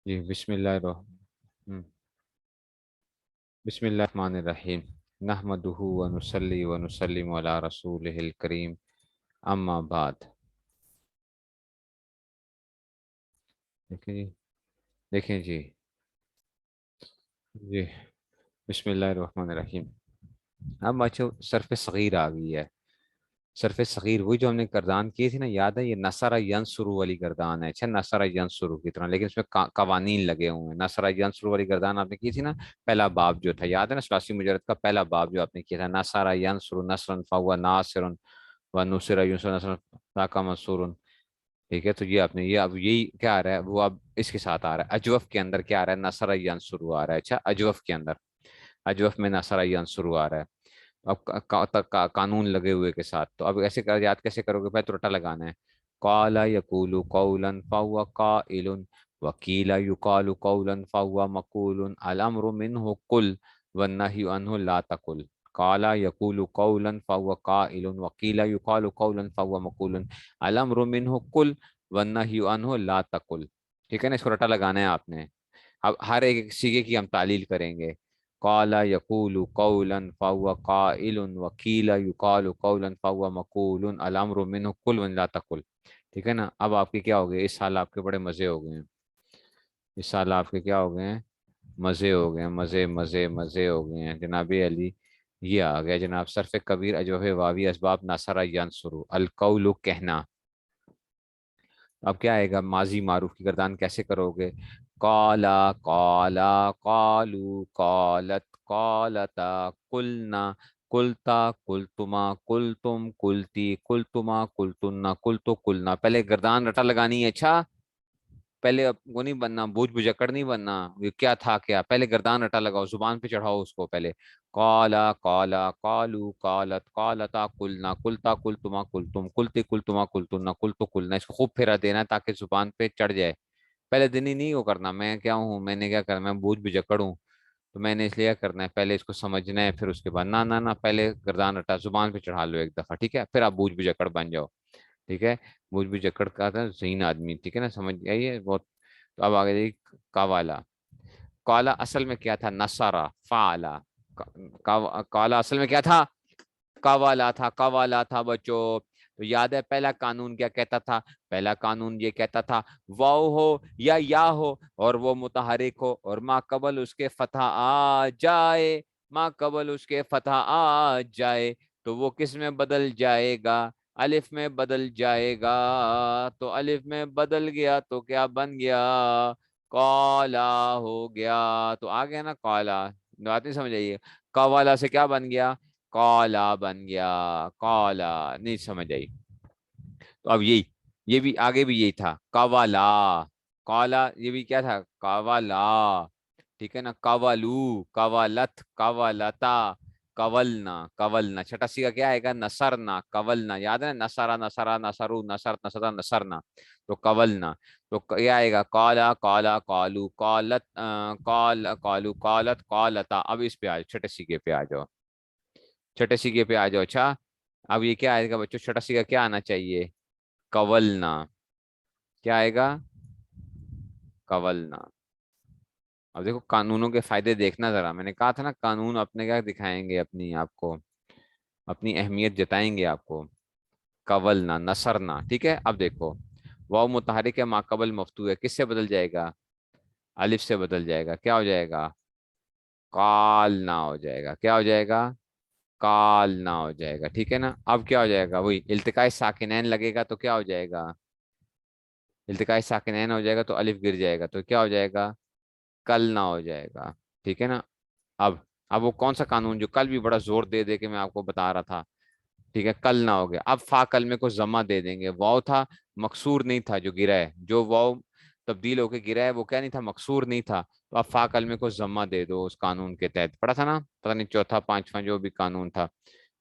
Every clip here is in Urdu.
جی بسم اللہ الرحمن الرحیم نحمدہ ونصلی ونسلم علی رسولہ الکریم اما بعد۔ دیکھیں جی دیکھیں جی جی بسم اللہ الرحمن الرحیم۔ اب بچو صرف صغیر آ گئی ہے۔ صرف صغیر وہی جو ہم نے گردان کی تھی نا، یاد ہے؟ یہ نصر ینصرو والی گردان ہے، اچھا نصر ینصرو کی طرح، لیکن اس میں قوانین لگے ہوئے ہیں۔ نصر ینصرو والی گردان آپ نے کی تھی نا، پہلا باب جو تھا، یاد ہے نا؟ ثلاثی مجرد کا پہلا باب جو آپ نے کیا تھا، نصر ینصرو نصرا فهو ناصر ونصر ينصر نصرا فذاك منصور۔ ٹھیک ہے، تو یہ آپ نے یہ اب یہی کیا آ رہا ہے، وہ اب اس کے ساتھ آ رہا ہے، اجوف کے اندر کیا آ رہا ہے؟ نصر ینصرو آ رہا ہے۔ اچھا اجوف کے اندر، اجوف میں نصر ینصرو آ رہا ہے۔ اب قانون لگے ہوئے کے ساتھ، تو اب ایسے یاد کیسے کرو گے؟ پہلے تو رٹا لگانا ہے۔ قال یقول قولا فهو قائل وقیل یقال قولا فهو مقول الامر منه قل والنهي عنه لا تقل۔ قال یقول قولا فهو قائل وقیل یقال قولا فهو مقول الامر منه قل والنهي عنه لا تقل۔ ٹھیک ہے نا؟ اس کو رٹا لگانا ہے آپ نے۔ اب ہر ایک سیگے کی ہم تعلیل کریں گے۔ قال یقول قولا فهو قائل وقیل یقال قولا فهو مقول الامر منه قل ولا تقل۔ ٹھیک ہے نا؟ اب آپ کے کیا ہو گئے؟ اس سال آپ کے بڑے مزے ہو گئے ہیں۔ اس سال آپ کے کیا ہو گئے ہیں؟ مزے ہو گئے ہیں، مزے مزے مزے ہو گئے ہیں جناب علی۔ یہ آ گیا جناب، صرف کبیر اجوف واوی اسباب نصر ینصر القول کہنا۔ اب کیا آئے گا؟ ماضی معروف کی گردان کیسے کرو گے؟ قالا قالا قالو قالت قالتا قلنا قلتا قلتما قلتم قلتی قلتما قلتن قلتو قلنا۔ پہلے گردان رٹا لگانی ہے۔ اچھا پہلے وہ نہیں بننا، بوجھ بجکڑ نہیں بننا، یہ کیا تھا کیا، پہلے گردان رٹا لگاؤ، زبان پہ چڑھاؤ اس کو پہلے۔ قالا قالا قالو قالت قالتا قلنا قلتا قلتما قلتم قلتی قلتما قلتن قلتو قلنا۔ اس کو خوب پھیرا دینا ہے تاکہ زبان پہ چڑھ جائے۔ پہلے دن ہی نہیں وہ کرنا میں کیا ہوں، میں نے کیا کرنا، میں بوجھ بجکڑ ہوں، تو میں نے اس لیے کرنا ہے پہلے اس کو سمجھنا ہے، پھر اس کے بعد نہ پہلے گردان رٹا زبان پہ چڑھا لو ایک دفعہ، ٹھیک ہے؟ پھر آپ بوجھ بجکڑ بن جاؤ، ٹھیک ہے؟ بوجھ بجکڑ کا تھا ذہین آدمی، ٹھیک ہے نا؟ سمجھ آئیے بہت۔ تو اب آگے دیکھیے کاوالا۔ کالا اصل میں کیا تھا؟ نصارا فعلا۔ کالا اصل میں کیا تھا؟ قوالا تھا، قوالا تھا بچوں۔ تو یاد ہے پہلا قانون کیا کہتا تھا؟ پہلا قانون یہ کہتا تھا واو ہو یا ہو اور وہ متحرک ہو اور ما قبل اس کے فتح آ جائے، ما قبل اس کے فتح آ جائے تو وہ کس میں بدل جائے گا؟ الف میں بدل جائے گا۔ تو الف میں بدل گیا تو کیا بن گیا؟ قالا ہو گیا۔ تو آ گیا نا قالا؟ بات نہیں سمجھ آئیے؟ قوالا سے کیا بن گیا؟ قالا بن گیا۔ قالا نہیں سمجھ آئی؟ تو اب یہی، یہ بھی آگے بھی یہی تھا قوالا۔ قالا یہ بھی کیا تھا؟ قوالا، ٹھیک ہے نا؟ قوالو قوالت قوالتا قولنا قولنا۔ چھٹا سی کا کیا آئے گا؟ نصرنا قولنا۔ یاد ہے نا؟ نصرا نصرا نصرو نصرت نصرا نصرنا، تو قولنا۔ تو کیا آئے گا؟ قالا قالا قالو قالت قال قالو قالت قالتا۔ اب اس پہ آ جاؤ، چھٹے سیگے پہ آ جاؤ، چھٹے سیگے پہ آ جاؤ۔ اچھا اب یہ کیا آئے گا بچوں؟ چھٹا سیگا کیا آنا چاہیے؟ قولنا۔ کیا آئے گا؟ قولنا۔ اب دیکھو قانونوں کے فائدے دیکھنا ذرا، میں نے کہا تھا نا قانون اپنے کیا دکھائیں گے، اپنی آپ کو اپنی اہمیت جتائیں گے آپ کو۔ قولنا نصرنا، ٹھیک ہے؟ اب دیکھو واو متحرک ہے، ما قبل مفتوح ہے، کس سے بدل جائے گا؟ الف سے بدل جائے گا، کیا ہو جائے گا؟ قالنا ہو جائے گا۔ کیا ہو جائے گا؟ قالنا ہو جائے گا، ٹھیک ہے نا؟ اب کیا ہو جائے گا؟ وہی التقاء ساکنین لگے گا تو کیا ہو جائے گا؟ التقاء ساکنین ہو جائے گا تو الف گر جائے گا تو کیا ہو جائے گا؟ کل نہ ہو جائے گا، ٹھیک ہے نا؟ اب اب وہ کون سا قانون جو کل بھی بڑا زور دے دے کے میں آپ کو بتا رہا تھا، ٹھیک ہے؟ کل نہ ہو گیا۔ اب فا کلمے کو ضمہ دے دیں گے، واو تھا مکسور نہیں تھا جو گرا ہے، جو واو تبدیل ہو کے گرا ہے وہ کیا نہیں تھا؟ مکسور نہیں تھا۔ تو اب فا کلمے کو ضمہ دے دو، اس قانون کے تحت پڑھا تھا نا، پتہ نہیں چوتھا پانچواں جو بھی قانون تھا،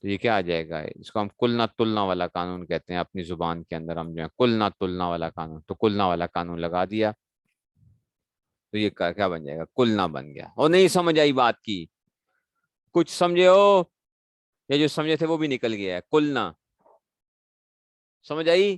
تو یہ کیا آ جائے گا؟ اس کو ہم کلنا تلنا والا قانون کہتے ہیں، اپنی زبان کے اندر ہم جو ہے کلنا تلنا والا قانون، تو کلنا والا قانون لگا دیا تو یہ کیا بن جائے گا؟ کلنا بن گیا۔ اور نہیں سمجھ آئی بات کی؟ کچھ سمجھے ہو؟ یا جو سمجھے تھے وہ بھی نکل گیا ہے؟ کلنا سمجھ آئی؟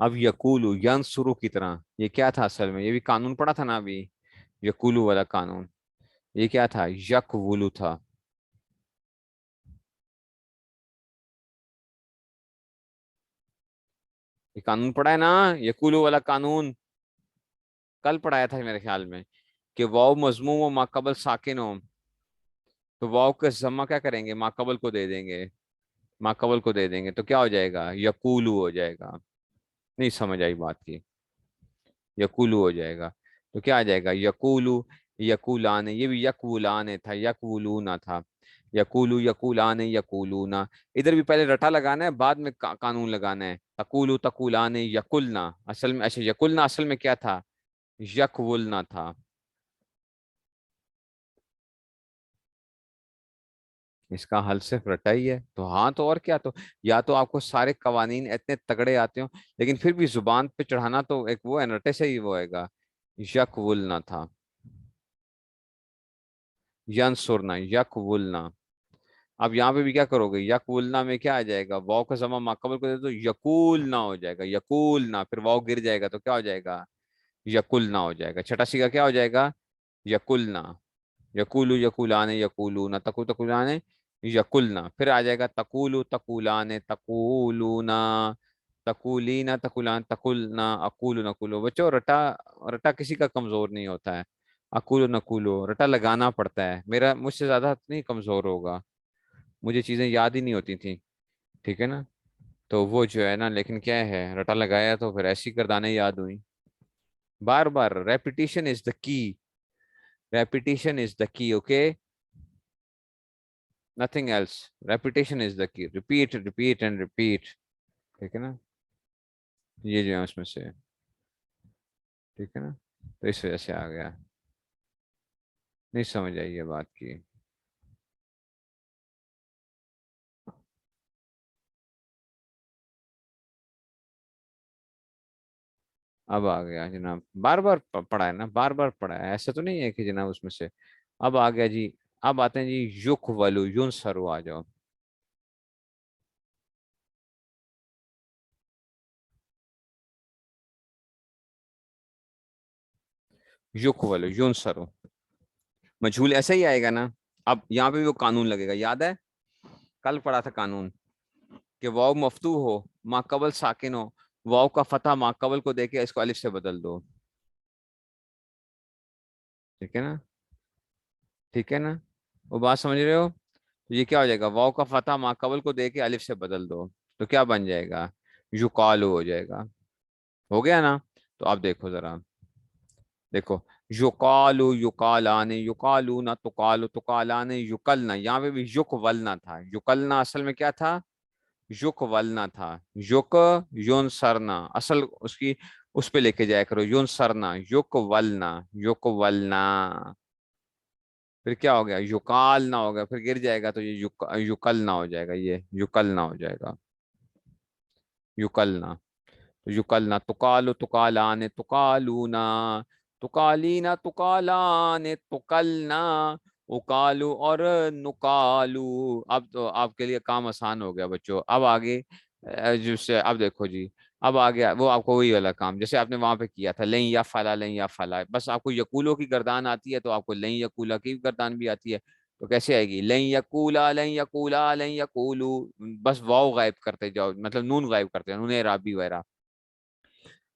اب یقولو ینصرو کی طرح، یہ کیا تھا اصل میں؟ یہ بھی قانون پڑا تھا نا ابھی، یقولو والا قانون. یہ کیا تھا؟ یقولو تھا. یہ قانون پڑا ہے نا، یقولو والا قانون. کل پڑھایا تھا میرے خیال میں، کہ واو مضموم و ماقبل ساکن ہو تو واو کا ضمہ کیا کریں گے؟ ماقبل کو دے دیں گے. ماقبل کو دے دیں گے تو کیا ہو جائے گا؟ یقولو ہو جائے گا. نہیں سمجھ آئی بات کی؟ یقولو ہو جائے گا. تو کیا آ جائے گا؟ یقولو یقولان، یہ بھی یقولان تھا، یقولون تھا. یقولو یقولان یقولون. ادھر بھی پہلے رٹا لگانا ہے، بعد میں قانون لگانا ہے. تقولو تقولان یقلنا، اصل میں اچھا یقلنا اصل میں کیا تھا؟ یقولنا تھا. اس کا حل صرف رٹا ہی ہے تو ہاں، تو اور کیا؟ تو یا تو آپ کو سارے قوانین اتنے تگڑے آتے ہوں، لیکن پھر بھی زبان پہ چڑھانا تو ایک وہ ہے، رٹے سے ہی وہ ہوئے گا. یقولنا تھا. ینصرنا یقولنا. اب یہاں پہ بھی کیا کرو گے؟ یقولنا میں کیا آ جائے گا؟ واو کا ضمہ ماقبل کو دے تو یقولنا ہو جائے گا. یقولنا پھر واو گر جائے گا تو کیا ہو جائے گا؟ یقولنا ہو جائے گا. چھٹا سیگا کیا ہو جائے گا؟ یقولنا. یقولو یقولان یقولون، تقو تقولان یقولنا. پھر آ جائے گا تقولو تقولان تقولون، تقولینا تقولان تقولنا، اقولو نقولو. بچوں رٹا، رٹا کسی کا کمزور نہیں ہوتا ہے. اقولو نقولو رٹا لگانا پڑتا ہے. میرا مجھ سے زیادہ نہیں کمزور ہوگا، مجھے چیزیں یاد ہی نہیں ہوتی تھیں. ٹھیک ہے نا؟ تو وہ جو ہے نا، لیکن کیا ہے، رٹا لگایا تو پھر ایسی گردانیں یاد ہوئی. بار بار ریپیٹیشن از دا کی. ریپیٹیشن از دا کی. Okay, nothing else. Repetition is the key. Repeat, repeat and repeat. ٹھیک ہے نا؟ یہ جو ہے اس میں سے، ٹھیک ہے نا؟ تو اس وجہ سے آ گیا. نہیں سمجھ آئی یہ بات کی؟ اب آ گیا جناب. بار بار پڑھا ہے نا، بار بار پڑھا ہے، ایسا تو نہیں ہے کہ جناب اس میں سے. اب آ گیا جی. اب آتے ہیں جی یق ولو یون سرو. آ جاؤ. یق ولو یون سرو مجھول ایسا ہی آئے گا نا. اب یہاں پہ بھی وہ قانون لگے گا، یاد ہے کل پڑھا تھا قانون، کہ واو مفتوح ہو، ما قبل ساکن ہو، واو کا فتح ما قبل کو دے کے اس کو الف سے بدل دو. ٹھیک ہے نا؟ ٹھیک ہے نا؟ وہ بات سمجھ رہے ہو؟ تو یہ کیا ہو جائے گا؟ واو کا فتح ما قبل کو دے کے الف سے بدل دو تو کیا بن جائے گا؟ یقالو ہو جائے گا. ہو گیا نا؟ تو اب دیکھو ذرا، دیکھو. یقالو یقالان یقالون تقالو تقالان یقلنا. یہاں پہ بھی یک ولنا تھا. یقلنا اصل میں کیا تھا؟ یک ولنا تھا. یک یون سرنا، اصل اس کی اس پہ لے کے جایا کرو، یون سرنا یک ولنا. یک ولنا پھر کیا ہو گیا؟ یقال نہ ہو گیا، پھر گر جائے گا تو یہ یقل نہ ہو جائے گا. یہ یقل نہ ہو جائے گا. یقلنا. یقلنا تقالو تقالان تقالونا تقالینا تقالان تقلنا اقالو اور نقالو. اب تو آپ کے لیے کام آسان ہو گیا بچوں. اب آگے جس سے اب دیکھو جی، اب آ گیا وہ آپ کو وہی والا کام جیسے آپ نے وہاں پہ کیا تھا، لیں یا فلا لیں یا فلا. بس آپ کو یقولوں کی گردان آتی ہے تو آپ کو لیں یقولا کی گردان بھی آتی ہے. تو کیسے آئے گی؟ لیں یقولا لیں یقولا لیں یقولو. بس واو غائب کرتے جاؤ، مطلب نون غائب کرتے جاؤ، نون اعرابی وغیرہ.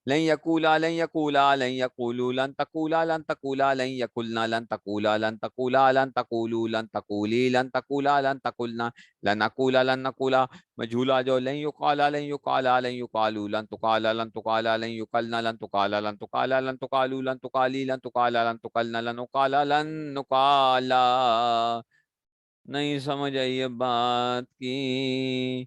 لن يقولا لن يقولا لن يقولوا لن تقولا لن تقولا لن يقولنا لن تقولا لن تقولا لن تقولوا لن تقولي لن تقولا لن تقولنا لن نقولا لن نقولا. مجهولا جو لن يقالا لن يقالا لن يقالوا لن تقالا لن تقالا لن يقلنا لن تقالا لن تقالا لن تقالوا لن تقالي لن تقالا لن تقلنا لن نقالا لن نقالا. نہیں سمجھ آئی یہ بات کی؟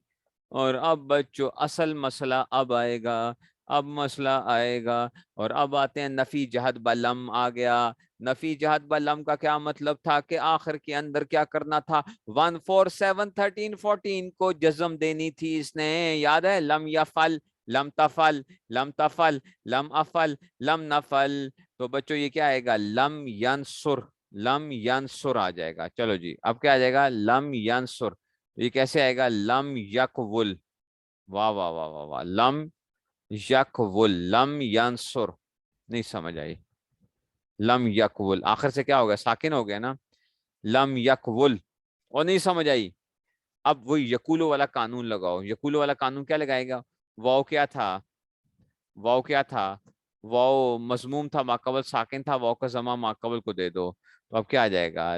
اور اب بچوں اصل مسئلہ اب آئے گا. اب مسئلہ آئے گا. اور اب آتے ہیں نفی جہت بلم. آ گیا. نفی جہت بلم کا کیا مطلب تھا؟ کہ آخر کے اندر کیا کرنا تھا؟ 1 4 7 13 14 کو جزم دینی تھی اس نے. یاد ہے؟ لم یفل لم تفل لم تفل لم افل لم نفل. تو بچوں یہ کیا آئے گا؟ لم ینصر. لم ینصر آ جائے گا. چلو جی اب کیا آ جائے گا؟ لم ینصر. یہ کیسے آئے گا؟ لم یکول. واہ واہ واہ واہ واہ. لم یکول لم ینصر، نہیں سمجھ آئی. لم یکول آخر سے کیا ہو گیا؟ ساکن ہو گیا نا. لم یکول، اور نہیں سمجھ آئی. اب وہ یقولو والا قانون لگاؤ. یقولو والا قانون کیا لگائے گا؟ واو کیا تھا؟ واو کیا تھا؟ واو مضموم تھا، ماقبل ساکن تھا، واو کا ضمہ ماقبل کو دے دو. تو اب کیا آ جائے گا؟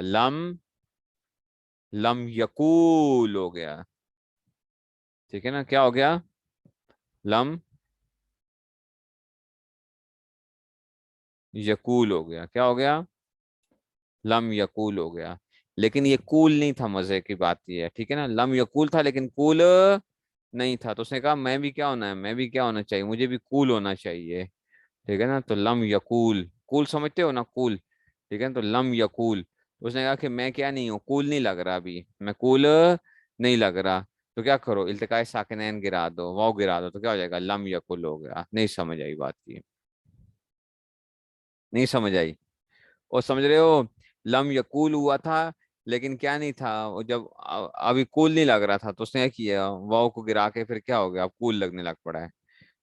لم یقول ہو گیا. ٹھیک ہے نا؟ کیا ہو گیا؟ لم یقول ہو گیا. کیا ہو گیا؟ لم یقول ہو گیا. لیکن یہ کول نہیں تھا. مزے کی بات یہ ہے، ٹھیک ہے نا، لم یقول تھا لیکن کول نہیں تھا. تو اس نے کہا میں بھی کیا ہونا ہے، میں بھی کیا ہونا چاہیے، مجھے بھی کول ہونا چاہیے. ٹھیک ہے نا؟ تو لم یقول، کول سمجھتے ہو نا، کول. ٹھیک ہے نا؟ تو لم یقول. اس نے کہا کہ میں کیا نہیں ہوں، کول نہیں لگ رہا، ابھی میں کول نہیں لگ رہا. تو کیا کرو؟ التقاء ساکنین گرا دو، واو گرا دو، تو کیا ہو جائے گا؟ لم یقل ہو گیا. نہیں سمجھ آئی بات کی؟ نہیں سمجھ آئی؟ اور سمجھ رہے ہو؟ لم یقول ہوا تھا لیکن کیا نہیں تھا، وہ جب ابھی کول نہیں لگ رہا تھا تو اس نے کیا کیا، واو کو گرا کے پھر کیا ہو گیا؟ اب کول لگنے لگ پڑا ہے.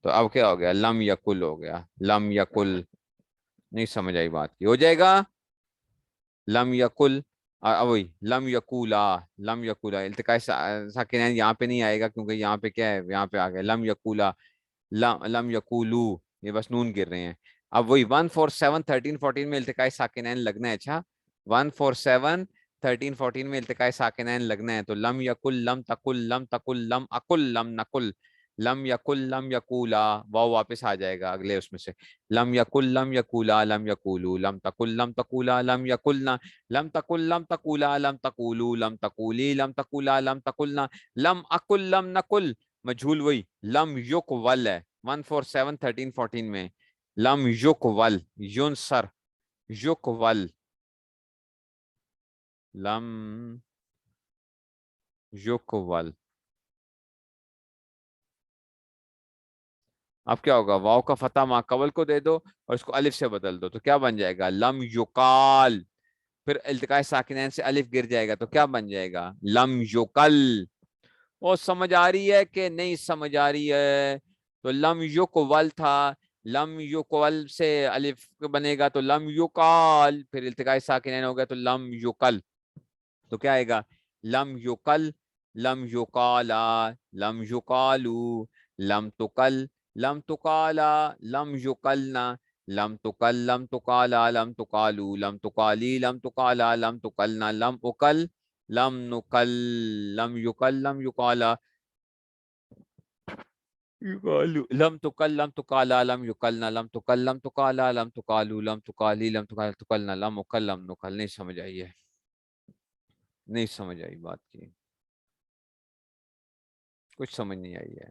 تو اب کیا ہو گیا؟ لم یقل ہو گیا. لم یقل. نہیں سمجھ آئی بات کی؟ ہو جائے گا لم یقل. وہی لم یقولا. لم یقولا التقاء ساکنین یہاں پہ نہیں آئے گا کیونکہ یہاں پہ کیا ہے، یہاں پہ آ گیا لم یقولا. لم یقولو، یہ بس نون گر رہے ہیں. اب وہی 147 13 14 میں التقاء ساکنین لگنا ہے. اچھا 147 13 14 میں التقاء ساکنین لگنا ہے. تو لم یقل لم تقل لم تقل لم اقل لم نقل. لم یقل لم یقولا، واو واپس آ جائے گا اگلے اس میں سے. لم یقل لم یقولا لم یقولو لم تقل لم تقولا لم یقلنا لم تقل لم تقولا لم تقولو لم تقولی لم تقولا لم تقلنا لم اقل لم نقل. مجھول وہی لم یقول ہے 147 13 14 میں. لم یقول ینصر یقول. لم یقول. اب کیا ہوگا؟ واو کا فتح ما قبل کو دے دو اور اس کو الف سے بدل دو تو کیا بن جائے گا؟ لم یقال. پھر التقاء ساکنین سے الف گر جائے گا تو کیا بن جائے گا؟ لم یقل. وہ سمجھ آ رہی ہے کہ نہیں سمجھ آ رہی ہے؟ تو لم یقول تھا، لم یقول سے الف بنے گا تو لم یقال، پھر التقاء ساکنین ہو گیا تو لم یقل. تو کیا آئے گا؟ لم یقل لم یقالا لم یقالو لم تقل لم تقالا لم یقلنا لم تقل لم تقالا لم تقالو لم تقالی لم تقالا لم تقلنا لم اقل لم نقل لم یقل لم یقالا يقالوا لم تقل لم تقالا لم يقلنا لم تقل لم تقالا لم تقالوا لم تقالي لم تقلنا لم اقل لم نقل. نہیں سمجھ آئی ہے؟ نہیں سمجھ آئی بات کی؟ کچھ سمجھ نہیں آئی ہے.